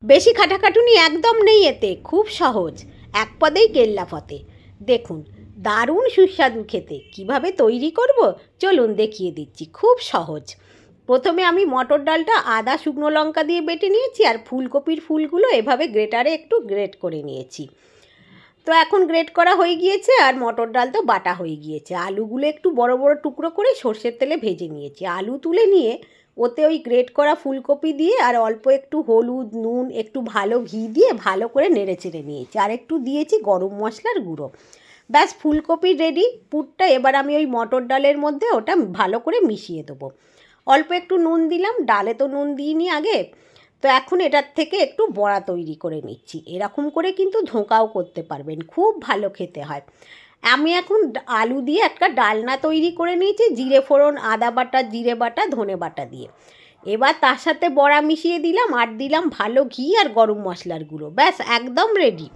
বেশি খাটাখাটুনি একদম নেই এতে, খুব সহজ, এক পদেই কেল্লা ফতে। দেখুন, দারুণ সুস্বাদু খেতে। কিভাবে তৈরি করব চলুন দেখিয়ে দিচ্ছি, খুব সহজ। প্রথমে আমি মটর ডালটা আদা শুকনো লঙ্কা দিয়ে বেটে নিয়েছি, আর ফুলকপির ফুলগুলো এভাবে গ্রেটারে একটু গ্রেট করে নিয়েছি। তো এখন গ্রেট করা হয়ে গিয়েছে, আর মটর ডাল তো বাটা হয়ে গিয়েছে। আলুগুলো একটু বড় বড় টুকরো করে সর্ষের তেলে ভেজে নিয়েছি। আলু তুলে নিয়ে ওতে ওই গ্রেট করা ফুলকপি দিয়ে আর অল্প একটু হলুদ, নুন, একটু ভালো ঘি দিয়ে ভালো করে নেড়ে চেড়ে নিয়েছি, আর একটু দিয়েছি গরম মশলার গুঁড়ো। ব্যাস, ফুলকপি রেডি। পুরটা এবার আমি ওই মটর ডালের মধ্যে ওটা ভালো করে মিশিয়ে দেবো। অল্প একটু নুন দিলাম, ডালে তো নুন দিইনি আগে। তো এখন এটার থেকে একটু বড়া তৈরি করে নিচ্ছি। এরকম করে কিন্তু ধোঁকাও করতে পারবেন, খুব ভালো খেতে হয়। আমি এখন আলু দিয়ে একটা ডালনা তৈরি করে নিয়েছি, জিরে ফোড়ন, আদা বাটা, জিরে বাটা, ধনে বাটা দিয়ে। এবার তার সাথে বড়া মিশিয়ে দিলাম, আর দিলাম ভালো ঘি আর গরম মশলার গুঁড়ো। ব্যাস, একদম রেডি।